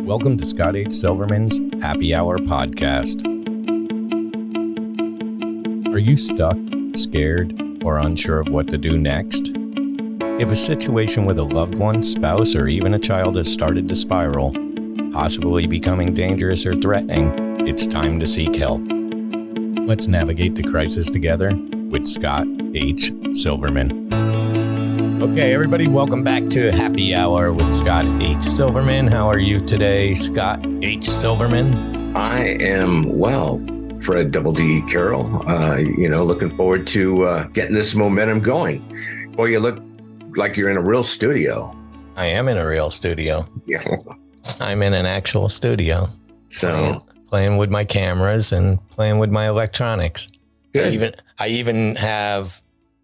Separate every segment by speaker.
Speaker 1: Welcome to Scott H Silverman's Happy Hour podcast. Are you stuck, scared, or unsure of what to do next? If a situation with a loved one, spouse, or even a child has started to spiral, possibly becoming dangerous or threatening, it's time to seek help. Let's navigate the crisis together with Scott H Silverman. Okay, everybody, welcome back to Happy Hour with Scott H Silverman. How are you today, Scott H Silverman?
Speaker 2: I am well, Fred Double D Carroll. Looking forward to getting this momentum going. Boy, you look like you're in a real studio.
Speaker 1: I am in a real studio.
Speaker 2: Yeah.
Speaker 1: I'm in an actual studio.
Speaker 2: So
Speaker 1: playing with my cameras and playing with my electronics.
Speaker 2: good.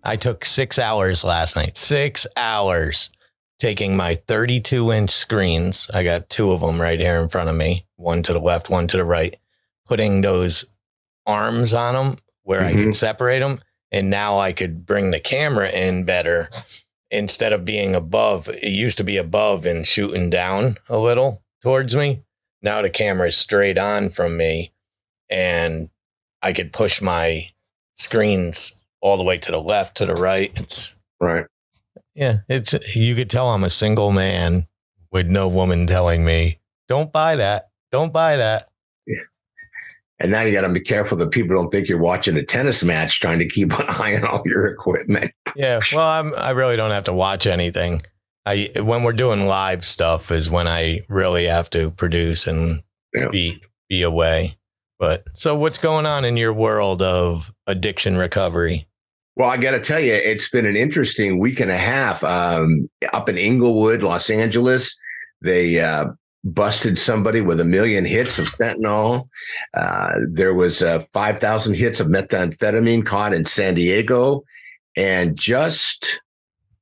Speaker 1: I took 6 hours last night. 6 hours taking my 32-inch screens. I got two of them right here in front of me, one to the left, one to the right, putting those arms on them where I could separate them. And now I could bring the camera in better instead of being above. It used to be above and shooting down a little towards me. Now the camera is straight on from me and I could push my screens all the way to the left, to the right. It's
Speaker 2: right.
Speaker 1: Yeah, you could tell I'm a single man with no woman telling me, don't buy that. Don't buy that.
Speaker 2: Yeah. And now you got to be careful that people don't think you're watching a tennis match trying to keep an eye on all your equipment.
Speaker 1: Yeah, well, I really don't have to watch anything. When we're doing live stuff is when I really have to produce and be away. But so what's going on in your world of addiction recovery?
Speaker 2: Well, I got to tell you, it's been an interesting week and a half up in Inglewood, Los Angeles. They busted somebody with 1 million hits of fentanyl. There was 5,000 hits of methamphetamine caught in San Diego. And just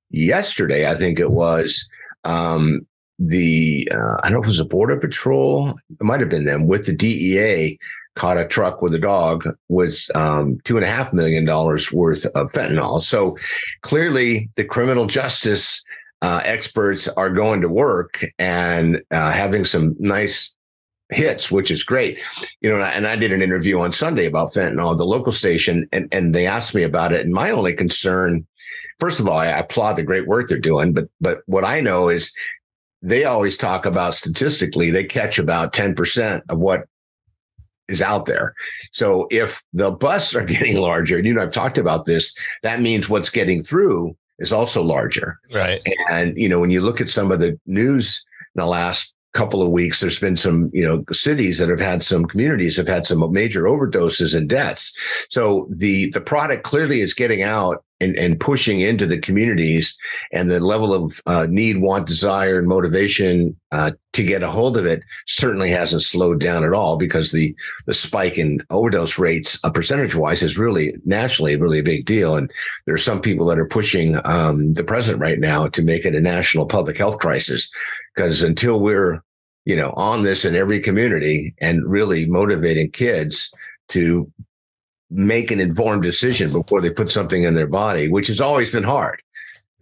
Speaker 2: yesterday, I think it was, I don't know if it was a Border Patrol. It might have been them with the DEA. Caught a truck with a dog was $2.5 million worth of fentanyl. So clearly the criminal justice experts are going to work and having some nice hits, which is great. And I did an interview on Sunday about fentanyl at the local station, and they asked me about it. And my only concern, first of all, I applaud the great work they're doing. But what I know is they always talk about statistically, they catch about 10% of what is out there. So if the busts are getting larger, and I've talked about this, that means what's getting through is also larger.
Speaker 1: Right.
Speaker 2: And, when you look at some of the news in the last couple of weeks, there's been some, cities that have had some communities have had some major overdoses and deaths. So the product clearly is getting out and pushing into the communities, and the level of need, want, desire, and motivation to get a hold of it certainly hasn't slowed down at all, because the spike in overdose rates, percentage-wise, is really nationally really a big deal. And there are some people that are pushing the president right now to make it a national public health crisis, because until we're on this in every community and really motivating kids to make an informed decision before they put something in their body, which has always been hard,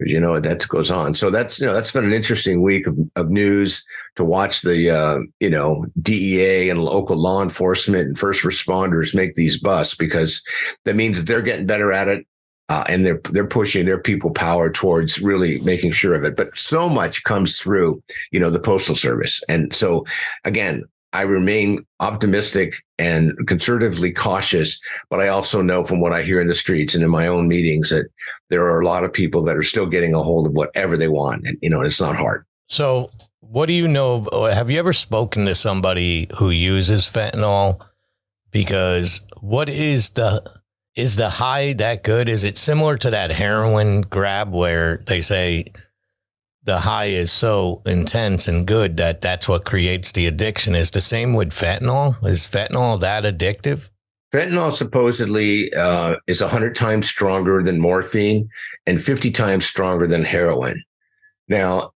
Speaker 2: because that goes on. So that's been an interesting week of news to watch the DEA and local law enforcement and first responders make these busts, because that means that they're getting better at it, and they're pushing their people power towards really making sure of it. But so much comes through the Postal Service, and so again, I remain optimistic and conservatively cautious, but I also know from what I hear in the streets and in my own meetings that there are a lot of people that are still getting a hold of whatever they want. And, it's not hard.
Speaker 1: So what do you know? Have you ever spoken to somebody who uses fentanyl? Because what is the high that good? Is it similar to that heroin grab where they say the high is so intense and good that that's what creates the addiction? Is the same with fentanyl? Is fentanyl that addictive?
Speaker 2: Fentanyl supposedly is 100 times stronger than morphine and 50 times stronger than heroin. Now,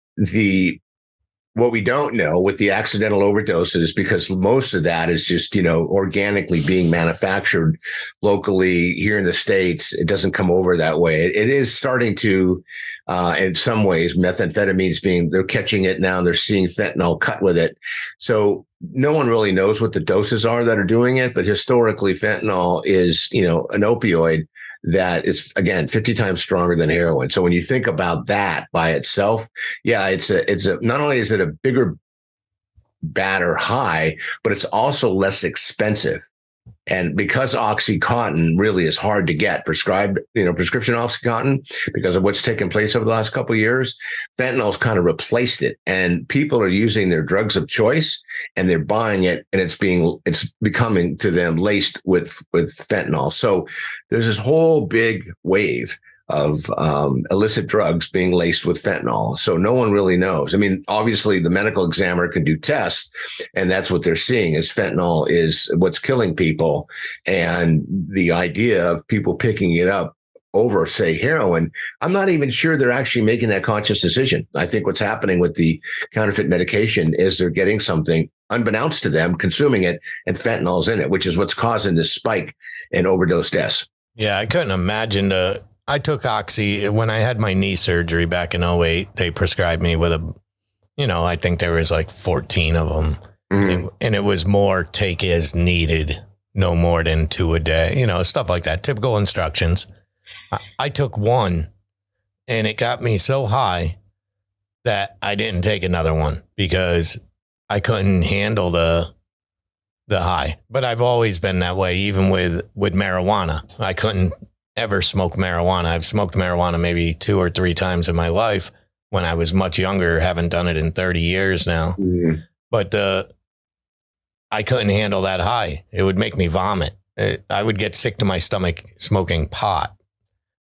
Speaker 2: what we don't know with the accidental overdoses, because most of that is just, organically being manufactured locally here in the States, it doesn't come over that way. It is starting to In some ways, methamphetamines they're catching it now. They're seeing fentanyl cut with it. So no one really knows what the doses are that are doing it. But historically, fentanyl is, an opioid that is, again, 50 times stronger than heroin. So when you think about that by itself, yeah, it's not only is it a bigger, badder high, but it's also less expensive. And because OxyContin really is hard to get prescribed, prescription OxyContin, because of what's taken place over the last couple of years, fentanyl's kind of replaced it. And people are using their drugs of choice and they're buying it, and it's becoming to them laced with fentanyl. So there's this whole big wave of illicit drugs being laced with fentanyl. So no one really knows. I mean, obviously the medical examiner can do tests, and that's what they're seeing is fentanyl is what's killing people. And the idea of people picking it up over, say, heroin, I'm not even sure they're actually making that conscious decision. I think what's happening with the counterfeit medication is they're getting something unbeknownst to them, consuming it, and fentanyl's in it, which is what's causing this spike in overdose deaths.
Speaker 1: Yeah, I couldn't imagine I took Oxy when I had my knee surgery back in '08. They prescribed me with I think there was like 14 of them. Mm-hmm. And it was more take as needed, no more than 2 a day, stuff like that. Typical instructions. I took one and it got me so high that I didn't take another one because I couldn't handle the high. But I've always been that way, even with marijuana. I couldn't ever smoke marijuana. I've smoked marijuana maybe 2 or 3 times in my life when I was much younger. Haven't done it in 30 years now. Mm-hmm. But I couldn't handle that high. It would make me vomit. I would get sick to my stomach smoking pot.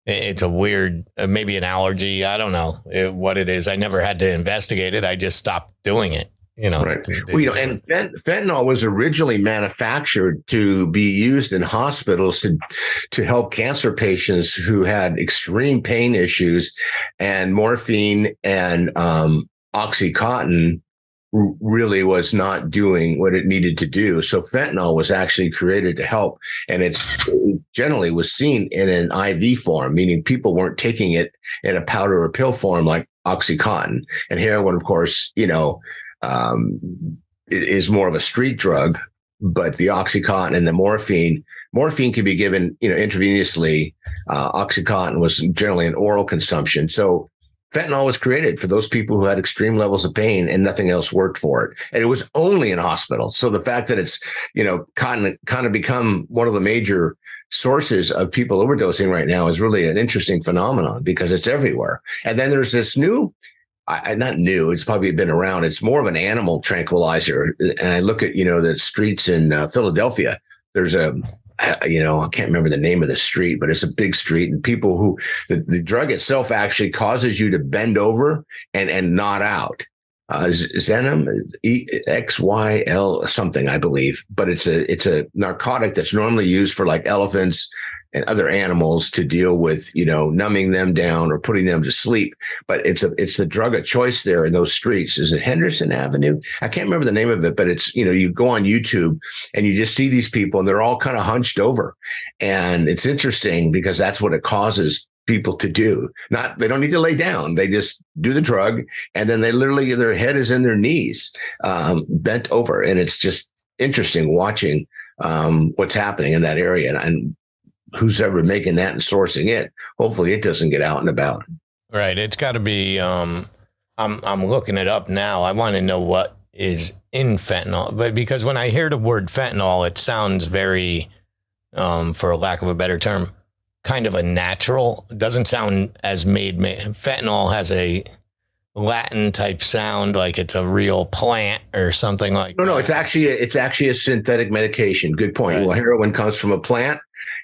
Speaker 1: It's a weird, maybe an allergy. I don't know what it is. I never had to investigate it. I just stopped doing it.
Speaker 2: Right. And fentanyl was originally manufactured to be used in hospitals to help cancer patients who had extreme pain issues, and morphine and OxyContin really was not doing what it needed to do. So fentanyl was actually created to help, and it generally was seen in an IV form, meaning people weren't taking it in a powder or pill form like OxyContin. And heroin, of course, it is more of a street drug, but the OxyContin and the morphine can be given, intravenously. OxyContin was generally an oral consumption. So fentanyl was created for those people who had extreme levels of pain and nothing else worked for it. And it was only in hospitals. So the fact that it's, kind of become one of the major sources of people overdosing right now is really an interesting phenomenon because it's everywhere. And then there's this new, not new, it's probably been around. It's more of an animal tranquilizer. And I look at, the streets in Philadelphia. There's I can't remember the name of the street, but it's a big street, and people who the drug itself actually causes you to bend over and nod out. Xenom, XYL something, I believe, but it's a narcotic that's normally used for like elephants and other animals to deal with, numbing them down or putting them to sleep. But it's the drug of choice there in those streets. Is it Henderson Avenue? I can't remember the name of it, but it's, you go on YouTube and you just see these people and they're all kind of hunched over. And it's interesting because that's what it causes people to do. They don't need to lay down. They just do the drug, and then they literally, their head is in their knees, bent over. And it's just interesting watching what's happening in that area. And who's ever making that and sourcing it, hopefully it doesn't get out and about.
Speaker 1: Right. It's got to be, I'm looking it up now. I want to know what is in fentanyl, but because when I hear the word fentanyl, it sounds very, for lack of a better term, kind of a natural. It doesn't sound as made. Fentanyl has a Latin type sound, like it's a real plant or something like that.
Speaker 2: No, it's actually a synthetic medication. Good point. Right. Well, heroin comes from a plant.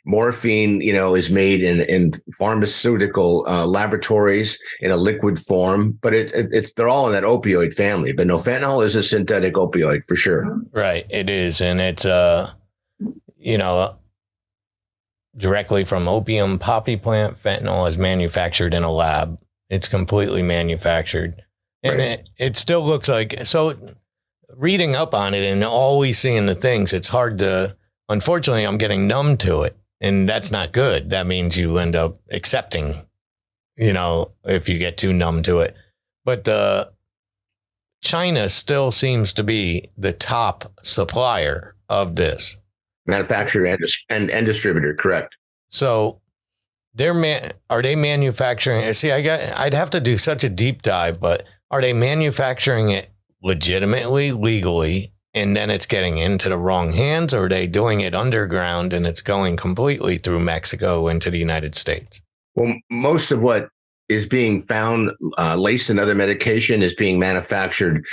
Speaker 2: Morphine, is made in pharmaceutical laboratories in a liquid form, but they're all in that opioid family. But no, fentanyl is a synthetic opioid for sure.
Speaker 1: Right, it is, and it's directly from opium poppy plant. Fentanyl is manufactured in a lab. It's completely manufactured. And right. It still looks like, so reading up on it and always seeing the things, it's hard to, unfortunately, I'm getting numb to it. And that's not good. That means you end up accepting if you get too numb to it. But China still seems to be the top supplier of this.
Speaker 2: Manufacturer and distributor, correct.
Speaker 1: So are they manufacturing? See, I'd have to do such a deep dive, but are they manufacturing it legitimately, legally, and then it's getting into the wrong hands, or are they doing it underground and it's going completely through Mexico into the United States?
Speaker 2: Well, most of what is being found laced in other medication is being manufactured,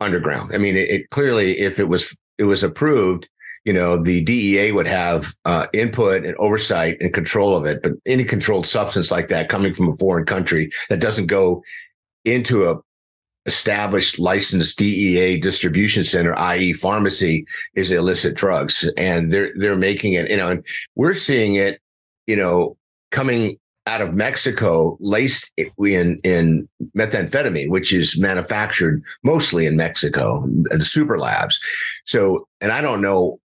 Speaker 2: underground. I mean, it clearly, if it was approved, the DEA would have input and oversight and control of it. But any controlled substance like that coming from a foreign country that doesn't go into a established licensed DEA distribution center, i.e. pharmacy, is illicit drugs. And they're making it, and we're seeing it, coming out of Mexico laced in methamphetamine, which is manufactured mostly in Mexico, the super labs. So, and I don't know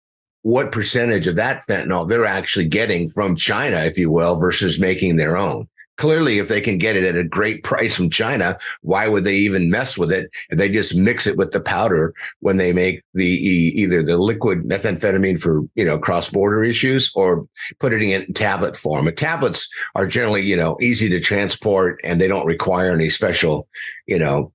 Speaker 2: what percentage of that fentanyl they're actually getting from China, if you will, versus making their own. Clearly, if they can get it at a great price from China, why would they even mess with it? If they just mix it with the powder when they make either the liquid methamphetamine for cross-border issues, or put it in tablet form. And tablets are generally easy to transport, and they don't require any special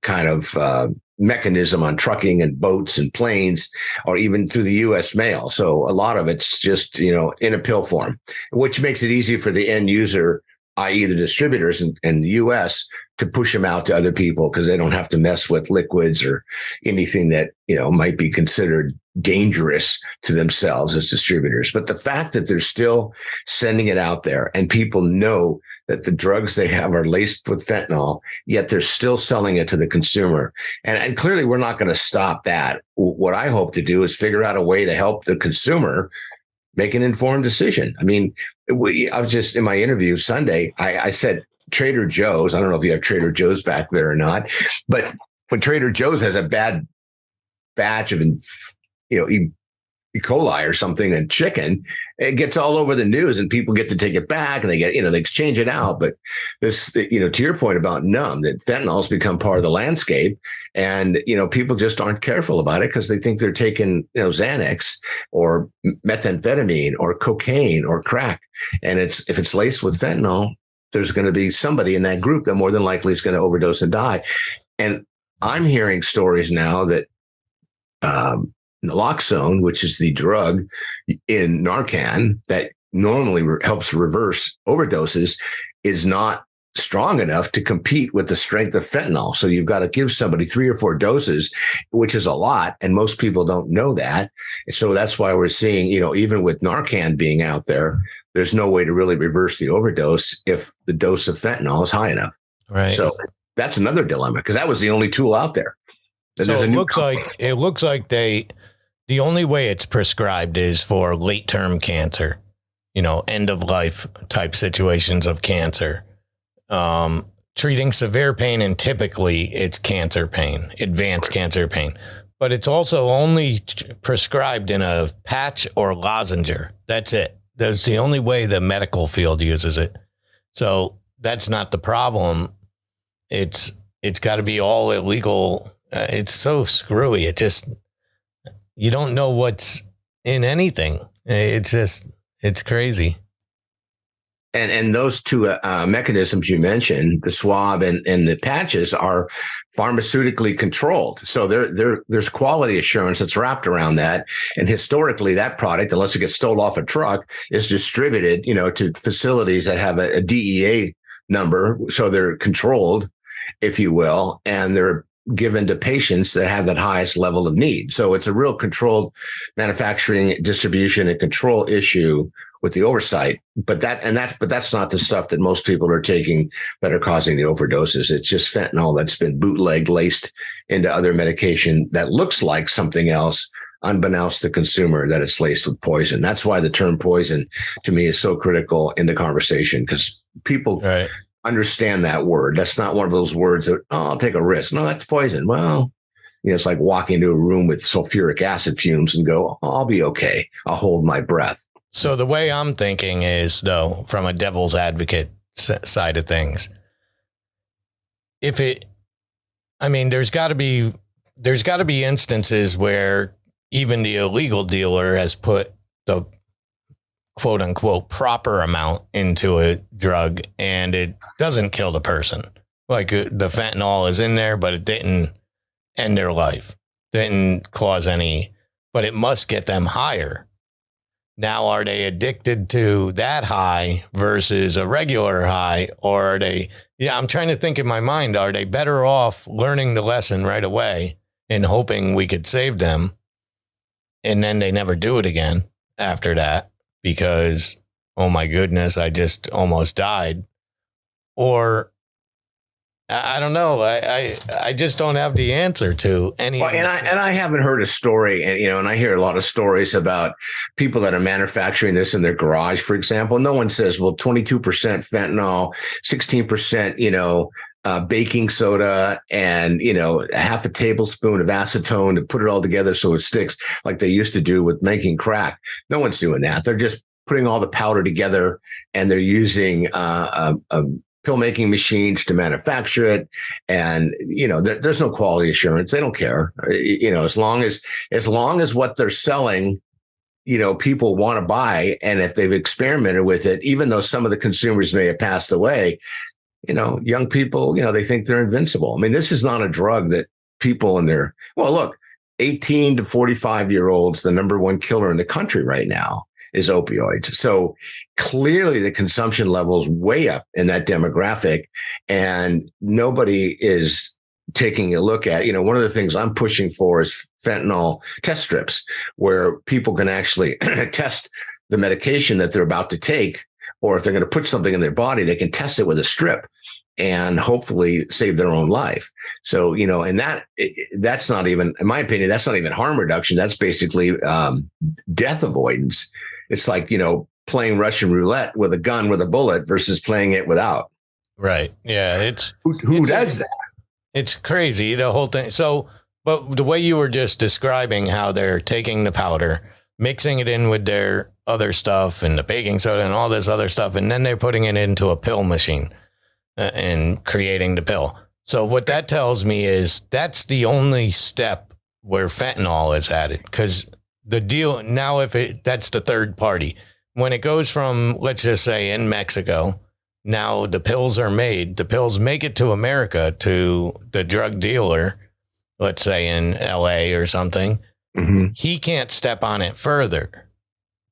Speaker 2: kind of mechanism on trucking and boats and planes, or even through the U.S. mail. So a lot of it's just in a pill form, which makes it easy for the end user, i.e. the distributors in the U.S., to push them out to other people, because they don't have to mess with liquids or anything that, might be considered dangerous to themselves as distributors. But the fact that they're still sending it out there, and people know that the drugs they have are laced with fentanyl, yet they're still selling it to the consumer. And clearly we're not going to stop that. What I hope to do is figure out a way to help the consumer make an informed decision. I mean, I was just in my interview Sunday, I said Trader Joe's. I don't know if you have Trader Joe's back there or not, but when Trader Joe's has a bad batch of, E. coli or something in chicken, it gets all over the news, and people get to take it back, and they get, they exchange it out. But this, to your point about numb, that fentanyl's become part of the landscape, and, people just aren't careful about it because they think they're taking, Xanax or methamphetamine or cocaine or crack. And if it's laced with fentanyl, there's going to be somebody in that group that more than likely is going to overdose and die. And I'm hearing stories now that, naloxone, which is the drug in Narcan that normally helps reverse overdoses, is not strong enough to compete with the strength of fentanyl. So you've got to give somebody 3 or 4 doses, which is a lot. And most people don't know that. So that's why we're seeing, even with Narcan being out there, there's no way to really reverse the overdose if the dose of fentanyl is high enough.
Speaker 1: Right.
Speaker 2: So that's another dilemma, because that was the only tool out there.
Speaker 1: So it looks like the only way it's prescribed is for late term cancer, end of life type situations of cancer, treating severe pain. And typically it's cancer pain, advanced cancer pain, but it's also only prescribed in a patch or lozenger. That's it. That's the only way the medical field uses it. So that's not the problem. It's got to be all illegal. It's so screwy. You don't know what's in anything. It's crazy.
Speaker 2: And those two mechanisms you mentioned, the swab and the patches, are pharmaceutically controlled. So there's quality assurance that's wrapped around that. And historically, that product, unless it gets stolen off a truck, is distributed, to facilities that have a DEA number. So they're controlled, if you will, and they're given to patients that have that highest level of need. So it's a real controlled manufacturing, distribution, and control issue with the oversight. But that's not the stuff that most people are taking that are causing the overdoses. It's just fentanyl that's been bootlegged, laced into other medication that looks like something else, unbeknownst to the consumer, that it's laced with poison. That's why the term poison to me is so critical in the conversation, because people understand that word. That's not one of those words that, I'll take a risk. No, that's poison. Well, it's like walking into a room with sulfuric acid fumes and go, I'll be okay. I'll hold my breath.
Speaker 1: So the way I'm thinking is, though, from a devil's advocate side of things. There's got to be instances where even the illegal dealer has put the quote unquote proper amount into a drug and it doesn't kill the person. Like the fentanyl is in there, but it didn't end their life. Didn't cause any, but it must get them higher. Now, are they addicted to that high versus a regular high? Or are they, I'm trying to think in my mind, are they better off learning the lesson right away and hoping we could save them? And then they never do it again after that because, oh my goodness, I just almost died. Or I don't know. I just don't have the answer to any.
Speaker 2: Well, and I haven't heard a story, and I hear a lot of stories about people that are manufacturing this in their garage, for example. No one says, well, 22% fentanyl, 16%, baking soda, and half a tablespoon of acetone to put it all together so it sticks, like they used to do with making crack. No one's doing that. They're just putting all the powder together, and they're using pill making machines to manufacture it. And, there's no quality assurance. They don't care, as long as what they're selling, people want to buy. And if they've experimented with it, even though some of the consumers may have passed away, young people, they think they're invincible. I mean, this is not a drug that people 18 to 45-year-olds, the number one killer in the country right now is opioids. So clearly the consumption level is way up in that demographic, and nobody is taking a look at, one of the things I'm pushing for is fentanyl test strips, where people can actually test the medication that they're about to take, or if they're going to put something in their body, they can test it with a strip and hopefully save their own life. So, and that's not even, in my opinion, that's not even harm reduction. That's basically death avoidance. It's like, playing Russian roulette with a gun with a bullet versus playing it without.
Speaker 1: Right. Yeah.
Speaker 2: Who does that?
Speaker 1: It's crazy, the whole thing. So, but the way you were just describing how they're taking the powder, mixing it in with their other stuff and the baking soda and all this other stuff, and then they're putting it into a pill machine and creating the pill. So what that tells me is that's the only step where fentanyl is added, because the deal now, that's the third party. When it goes from, let's just say in Mexico, now the pills are made, the pills make it to America to the drug dealer, let's say in LA or something.
Speaker 2: Mm-hmm.
Speaker 1: He can't step on it further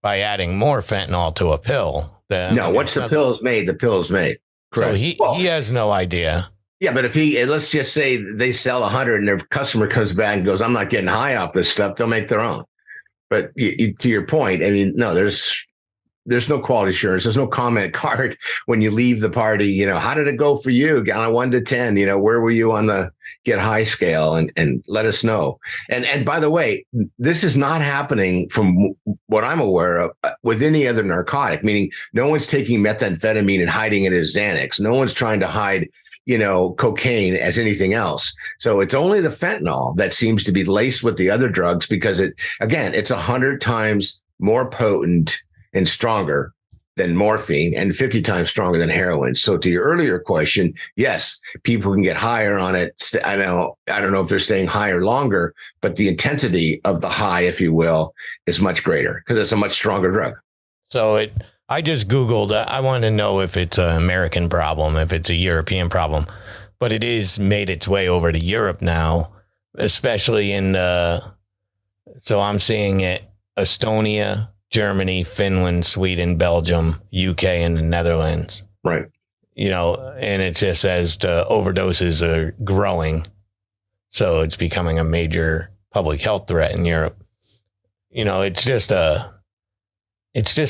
Speaker 1: by adding more fentanyl to a pill.
Speaker 2: Once the pill is made, the pill is made. Correct.
Speaker 1: So he has no idea.
Speaker 2: Yeah, but if let's just say they sell 100 and their customer comes back and goes, I'm not getting high off this stuff, they'll make their own. But to your point, I mean, no, there's no quality assurance. There's no comment card when you leave the party. How did it go for you? On a 1 to 10, where were you on the get high scale? And let us know. And by the way, this is not happening from what I'm aware of with any other narcotic, meaning no one's taking methamphetamine and hiding it as Xanax. No one's trying to hide cocaine as anything else. So it's only the fentanyl that seems to be laced with the other drugs because it's 100 times more potent and stronger than morphine and 50 times stronger than heroin. So to your earlier question, yes, people can get higher on it. I don't know if they're staying higher longer, but the intensity of the high, if you will, is much greater because it's a much stronger drug.
Speaker 1: So I just Googled, I want to know if it's an American problem, if it's a European problem, but it is made its way over to Europe now, especially so I'm seeing it, Estonia, Germany, Finland, Sweden, Belgium, UK, and the Netherlands.
Speaker 2: Right.
Speaker 1: And it just says the overdoses are growing. So it's becoming a major public health threat in Europe. It's just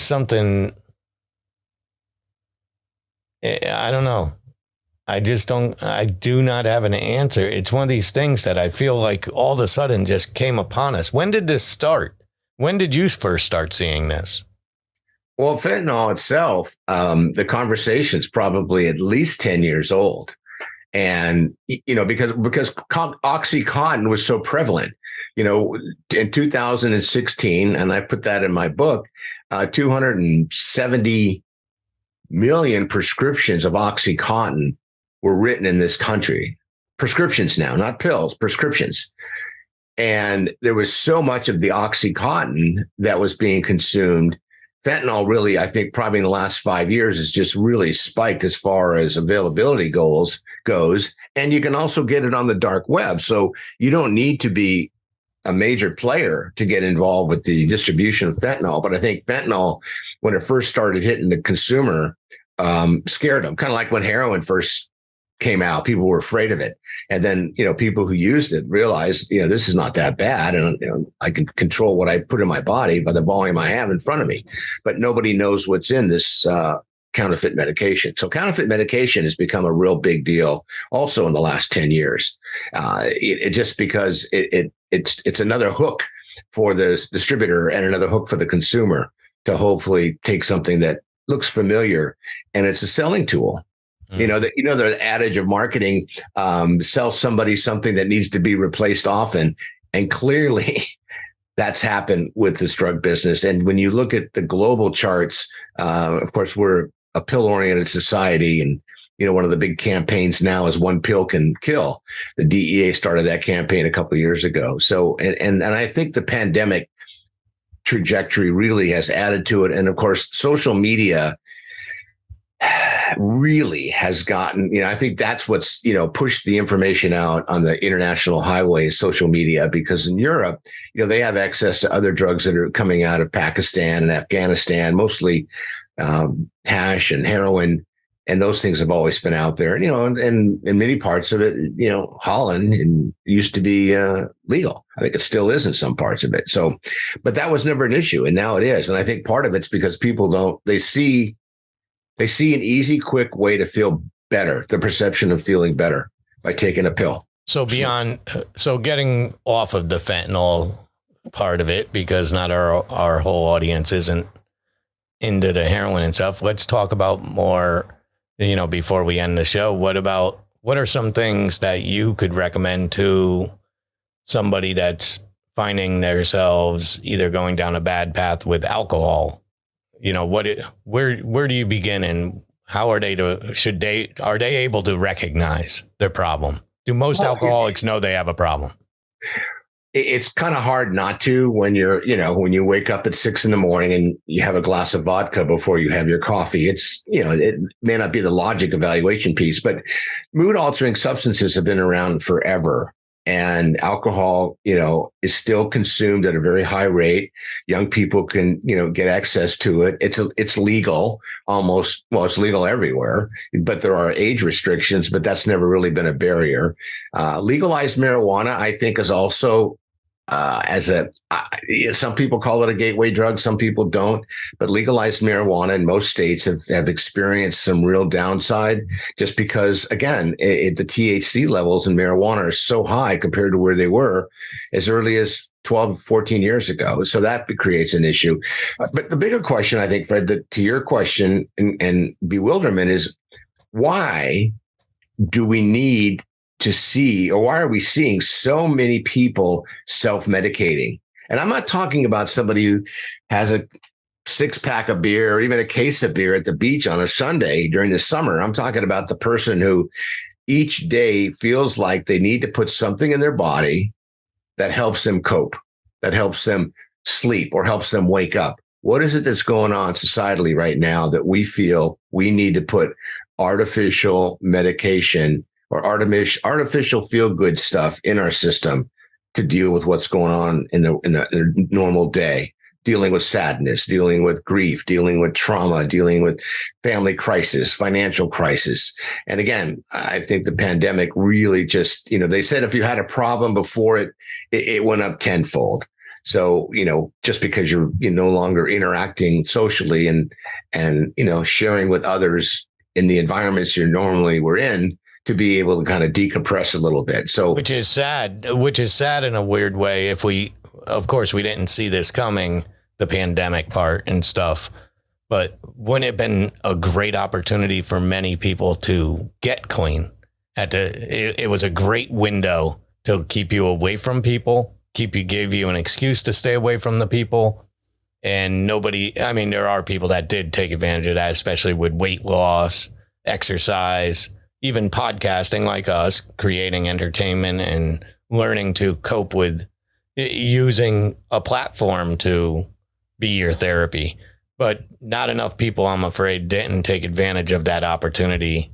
Speaker 1: something. I don't know. I do not have an answer. It's one of these things that I feel like all of a sudden just came upon us. When did this start? When did you first start seeing this?
Speaker 2: Well, fentanyl itself, the conversation's probably at least 10 years old. And, because Oxycontin was so prevalent, in 2016, and I put that in my book, 270 million prescriptions of OxyContin were written in this country. Prescriptions now, not pills, prescriptions. And there was so much of the OxyContin that was being consumed. Fentanyl really, I think probably in the last 5 years has just really spiked as far as availability goes. And you can also get it on the dark web. So you don't need to be a major player to get involved with the distribution of fentanyl. But I think fentanyl, when it first started hitting the consumer, scared them. Kind of like when heroin first came out, people were afraid of it. And then, people who used it realized, this is not that bad. And, I can control what I put in my body by the volume I have in front of me. But nobody knows what's in this counterfeit medication. So counterfeit medication has become a real big deal also in the last 10 years. It just because it's another hook for the distributor and another hook for the consumer to hopefully take something that looks familiar, and it's a selling tool. The adage of marketing, sell somebody something that needs to be replaced often. And clearly that's happened with this drug business. And when you look at the global charts, of course, we're a pill-oriented society. And, one of the big campaigns now is one pill can kill. The DEA started that campaign a couple of years ago. So, and I think the pandemic trajectory really has added to it. And of course, social media really has gotten, I think that's what's, pushed the information out on the international highways, social media, because in Europe, they have access to other drugs that are coming out of Pakistan and Afghanistan, mostly hash and heroin. And those things have always been out there, and in many parts of it, Holland used to be legal. I think it still is in some parts of it. So, but that was never an issue. And now it is. And I think part of it's because people they see an easy, quick way to feel better, the perception of feeling better by taking a pill.
Speaker 1: So getting off of the fentanyl part of it, because not our whole audience isn't into the heroin and stuff. Let's talk about more, before we end the show. What are some things that you could recommend to somebody that's finding themselves either going down a bad path with alcohol? Where do you begin, and how are they able to recognize their problem? Do most alcoholics know they have a problem?
Speaker 2: It's kind of hard not to when when you wake up at 6 a.m. and you have a glass of vodka before you have your coffee. It's, it may not be the logic evaluation piece, but mood altering substances have been around forever. And alcohol, is still consumed at a very high rate. Young people can, get access to it. It's legal almost. Well, it's legal everywhere, but there are age restrictions, but that's never really been a barrier. Legalized marijuana, I think, is also some people call it a gateway drug, some people don't, but legalized marijuana in most states have experienced some real downside just because, again, the THC levels in marijuana are so high compared to where they were as early as 12, 14 years ago. So that creates an issue. But the bigger question, I think, Fred, to your question and bewilderment is, why do we need to see, or why are we seeing so many people self-medicating? And I'm not talking about somebody who has a 6-pack of beer or even a case of beer at the beach on a Sunday during the summer. I'm talking about the person who each day feels like they need to put something in their body that helps them cope, that helps them sleep or helps them wake up. What is it that's going on societally right now that we feel we need to put artificial medication or artificial feel-good stuff in our system to deal with what's going on in the normal day, dealing with sadness, dealing with grief, dealing with trauma, dealing with family crisis, financial crisis. And again, I think the pandemic really just, they said if you had a problem before it went up tenfold. So, just because you're no longer interacting socially and sharing with others in the environments you normally were in, to be able to kind of decompress a little bit. So, which is sad in a weird way. Of course, we didn't see this coming, the pandemic part and stuff, but wouldn't it have been a great opportunity for many people to get clean? It was a great window to keep you away from people, gave you an excuse to stay away from the people.
Speaker 1: And nobody, I mean, there are people that did take advantage of that, especially with weight loss, exercise, even podcasting like us, creating entertainment and learning to cope with using a platform to be your therapy. But not enough people, I'm afraid, didn't take advantage of that opportunity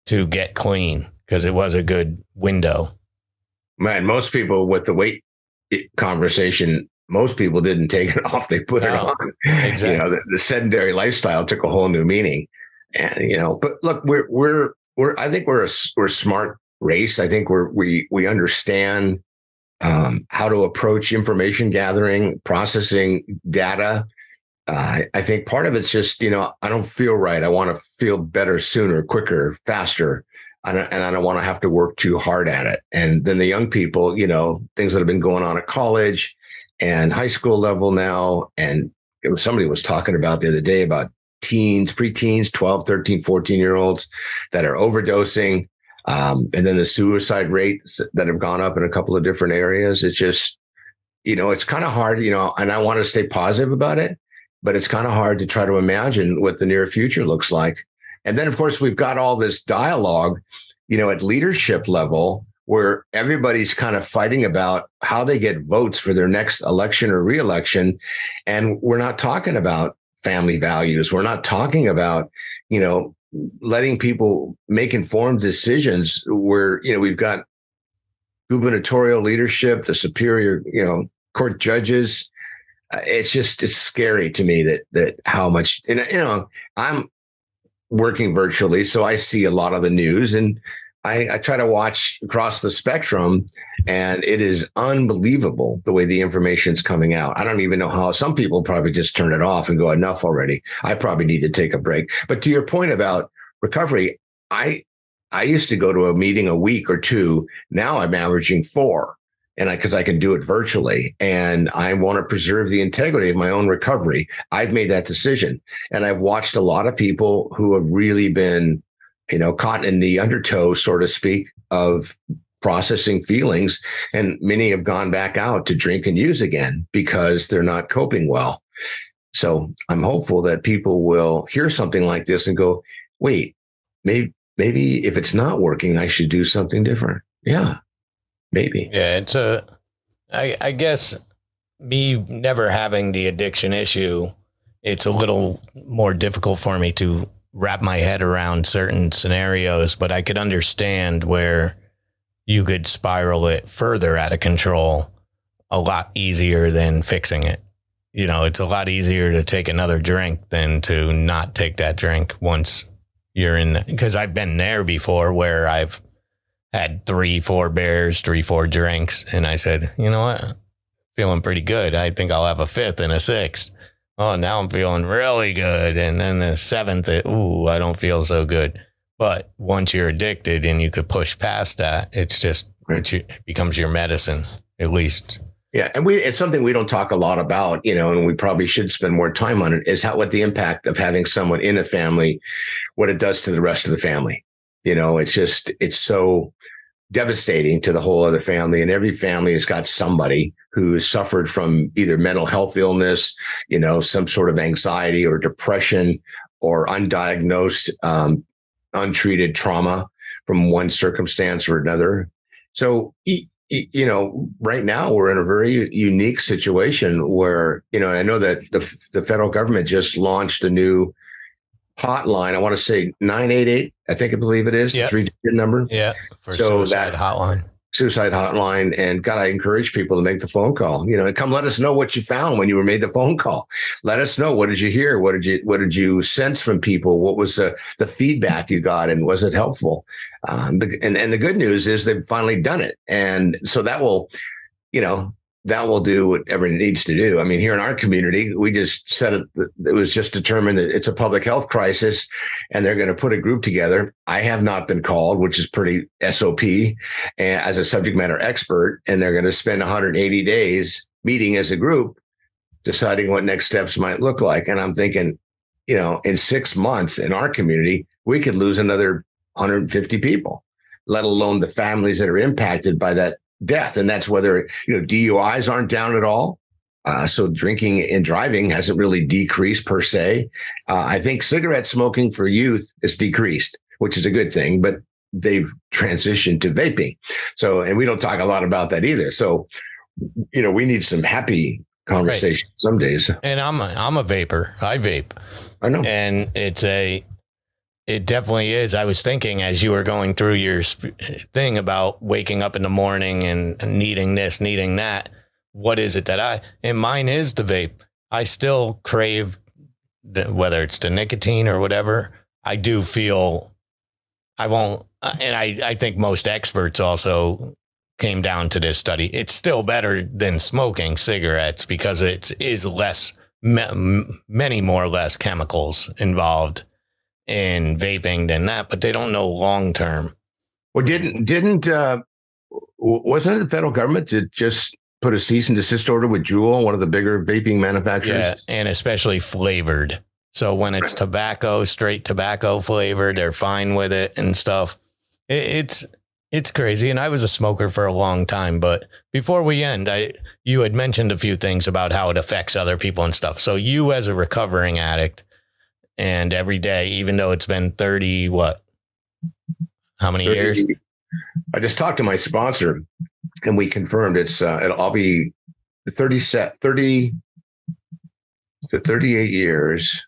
Speaker 1: to get clean, because it was a good window.
Speaker 2: Man, most people with the weight conversation, most people didn't take it off. They put it on.
Speaker 1: Exactly.
Speaker 2: You know, the sedentary lifestyle took a whole new meaning. And, you know, but look, I think we're a smart race. I think we understand how to approach information gathering, processing data. I think part of it's just, you know, I don't feel right. I want to feel better sooner, quicker, faster. And I don't want to have to work too hard at it. And then the young people, you know, things that have been going on at college and high school level now. And somebody was talking about the other day about teens, preteens, 12, 13, 14-year-olds that are overdosing. And then the suicide rates that have gone up in a couple of different areas. It's just, you know, it's kind of hard, you know, and I want to stay positive about it, but it's kind of hard to try to imagine what the near future looks like. And then, of course, we've got all this dialogue, you know, at leadership level where everybody's kind of fighting about how they get votes for their next election or reelection. And we're not talking about family values. We're not talking about, you know, letting people make informed decisions where, you know, we've got gubernatorial leadership, the superior, you know, court judges. It's scary to me that how much, and, you know, I'm working virtually, so I see a lot of the news, and I try to watch across the spectrum, and it is unbelievable the way the information is coming out. I don't even know how. Some people probably just turn it off and go, enough already. I probably need to take a break. But to your point about recovery, I used to go to a meeting a week or two. Now I'm averaging 4. And because I can do it virtually, and I want to preserve the integrity of my own recovery. I've made that decision, and I've watched a lot of people who have really been, you know, caught in the undertow, so to speak, of processing feelings, and many have gone back out to drink and use again because they're not coping well. So I'm hopeful that people will hear something like this and go, "Wait, maybe if it's not working, I should do something different." Yeah. Maybe.
Speaker 1: Yeah, I guess me never having the addiction issue, it's a little more difficult for me to wrap my head around certain scenarios, but I could understand where you could spiral it further out of control a lot easier than fixing it. You know, it's a lot easier to take another drink than to not take that drink once you're in, because I've been there before where I've had 3-4 beers, 3-4 drinks. And I said, you know what? Feeling pretty good. I think I'll have a 5th and a 6th. Oh, now I'm feeling really good. And then the 7th, I don't feel so good. But once you're addicted and you could push past that, it's just, it becomes your medicine, at least.
Speaker 2: Yeah. And it's something we don't talk a lot about, you know, and we probably should spend more time on it, is what the impact of having someone in a family, what it does to the rest of the family. You know, it's so devastating to the whole other family, and every family has got somebody who has suffered from either mental health illness, you know, some sort of anxiety or depression, or undiagnosed, untreated trauma from one circumstance or another. So, you know, right now we're in a very unique situation where, you know, I know that the federal government just launched a new hotline. I want to say 988. I believe it is the 3-digit number.
Speaker 1: Yeah. For suicide hotline. And God, I encourage people to make the phone call, you know, and come let us know what you found when you made the phone call. Let us know. What did you hear? What did you sense from people? What was the feedback you got? And was it helpful? And the good news is they've finally done it. And so that will, you know, that will do whatever it needs to do. I mean, here in our community, we just said it was just determined that it's a public health crisis, and they're going to put a group together. I have not been called, which is pretty SOP, as a subject matter expert, and they're going to spend 180 days meeting as a group, deciding what next steps might look like. And I'm thinking, you know, in 6 months in our community, we could lose another 150 people, let alone the families that are impacted by that death. And that's whether, you know, DUIs aren't down at all.
Speaker 2: So drinking and driving hasn't really decreased per se. I think cigarette smoking for youth is decreased, which is a good thing, but they've transitioned to vaping. So, and we don't talk a lot about that either. So, we need some happy conversation some days.
Speaker 1: And I'm a vapor. I vape.
Speaker 2: I know.
Speaker 1: And it definitely is. I was thinking as you were going through your thing about waking up in the morning and needing this, needing that. What is it and mine is the vape. I still crave whether it's the nicotine or whatever. I do feel I won't. And I think most experts also came down to this study. It's still better than smoking cigarettes because it is less, many more less chemicals involved in vaping than that, but they don't know long term.
Speaker 2: Well, wasn't it the federal government that just put a cease and desist order with Juul, one of the bigger vaping manufacturers?
Speaker 1: Yeah, and especially flavored. So when it's tobacco, straight tobacco flavored, they're fine with it and stuff. It's crazy. And I was a smoker for a long time. But before we end, you had mentioned a few things about how it affects other people and stuff. So you as a recovering addict and every day, even though it's been 30, how many years?
Speaker 2: I just talked to my sponsor and we confirmed I'll be 30 to 38 years.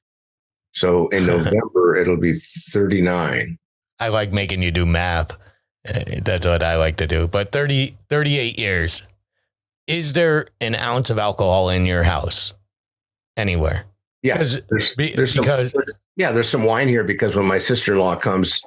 Speaker 2: So in November, it'll be 39.
Speaker 1: I like making you do math. That's what I like to do. But 38 years. Is there an ounce of alcohol in your house anywhere?
Speaker 2: Yeah, there's some wine here because when my sister-in-law comes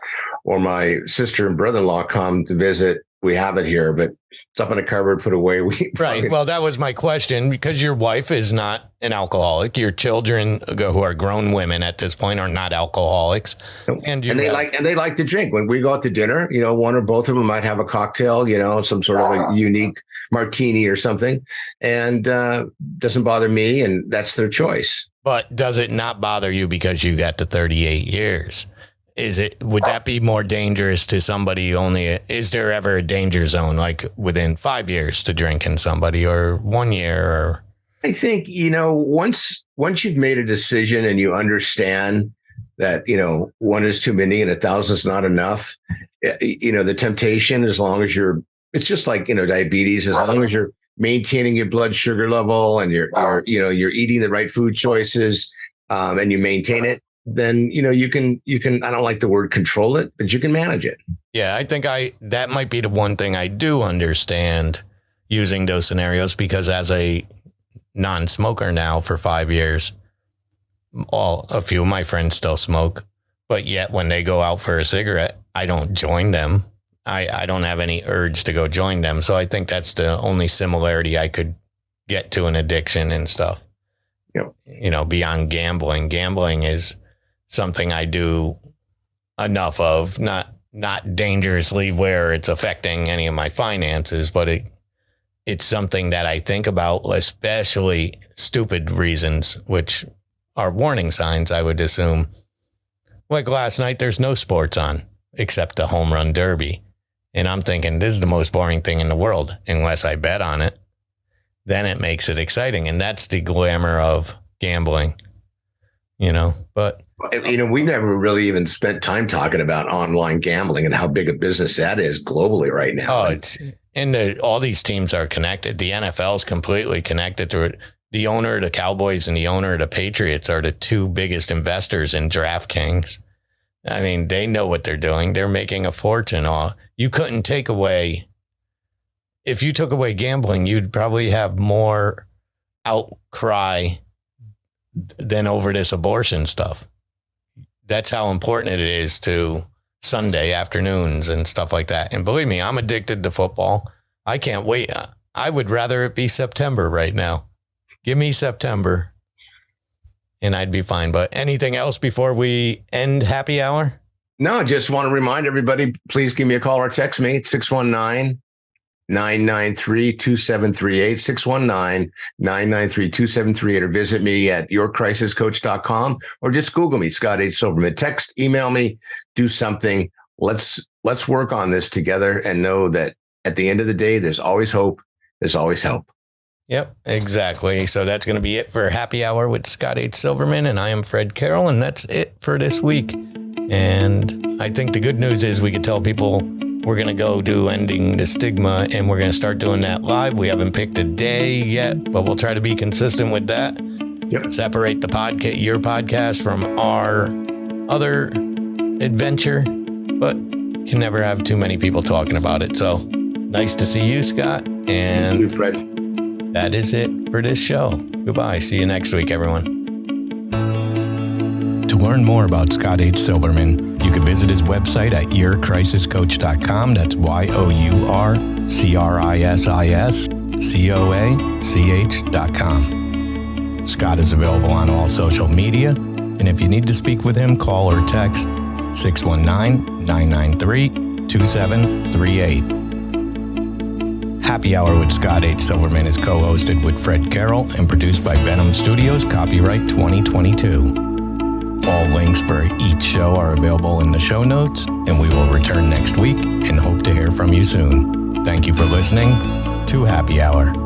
Speaker 2: or my sister and brother-in-law come to visit, we have it here, but it's up in a cupboard, put away.
Speaker 1: Right. Well, that was my question because your wife is not an alcoholic. Your children who are grown women at this point are not alcoholics. And they like to drink. When we go out to dinner, one or both of them might have a cocktail, some sort of a unique martini or something, and doesn't bother me. And that's their choice. But does it not bother you because you got to 38 years? Would that be more dangerous to somebody is there ever a danger zone like within 5 years to drinking somebody or 1 year? Or I think, once you've made a decision and you understand that, one is too many and 1,000 is not enough, the temptation, as long as it's just like, diabetes, as long as you're maintaining your blood sugar level and you're eating the right food choices and you maintain it, then, you can, I don't like the word control it, but you can manage it. Yeah, I think that might be the one thing I do understand using those scenarios, because as a non-smoker now for 5 years, a few of my friends still smoke, but yet when they go out for a cigarette, I don't join them. I don't have any urge to go join them. So I think that's the only similarity I could get to an addiction and stuff. Yep. Beyond gambling. Gambling is something I do enough of, not dangerously where it's affecting any of my finances, but it's something that I think about, especially stupid reasons, which are warning signs, I would assume. Like last night, there's no sports on except the home run derby. And I'm thinking this is the most boring thing in the world, unless I bet on it. Then it makes it exciting. And that's the glamour of gambling, but we never really even spent time talking about online gambling and how big a business that is globally right now. All these teams are connected. The NFL is completely connected to it. The owner of the Cowboys and the owner of the Patriots are the two biggest investors in DraftKings. I mean, they know what they're doing. They're making a fortune. You couldn't take away, if you took away gambling, you'd probably have more outcry than over this abortion stuff. That's how important it is to Sunday afternoons and stuff like that. And believe me, I'm addicted to football. I can't wait. I would rather it be September right now. Give me September and I'd be fine. But anything else before we end happy hour? No, just want to remind everybody, please give me a call or text me at 619-993-2738, 619-993-2738, or visit me at yourcrisiscoach.com, or just Google me, Scott H Silverman. Text, email me, do something. Let's work on this together and know that at the end of the day, there's always hope. There's always help. Yep, exactly. So that's going to be it for Happy Hour with Scott H Silverman, and I am Fred Carroll, and that's it for this week. And I think the good news is we could tell people we're going to go do Ending the Stigma, and we're going to start doing that live. We haven't picked a day yet, but we'll try to be consistent with that.
Speaker 2: Yep.
Speaker 1: Separate the podcast, your podcast, from our other adventure, but can never have too many people talking about it. So nice to see you, Scott. And
Speaker 2: Thank you, Fred.
Speaker 1: that is it for this show. Goodbye. See you next week, everyone. To learn more about Scott H Silverman, you can visit his website at yourcrisiscoach.com. That's yourcrisiscoach.com. Scott is available on all social media, and if you need to speak with him, call or text 619-993-2738. Happy Hour with Scott H. Silverman is co-hosted with Fred Carroll and produced by Venom Studios, copyright 2022. All links for each show are available in the show notes, and we will return next week and hope to hear from you soon. Thank you for listening to Happy Hour.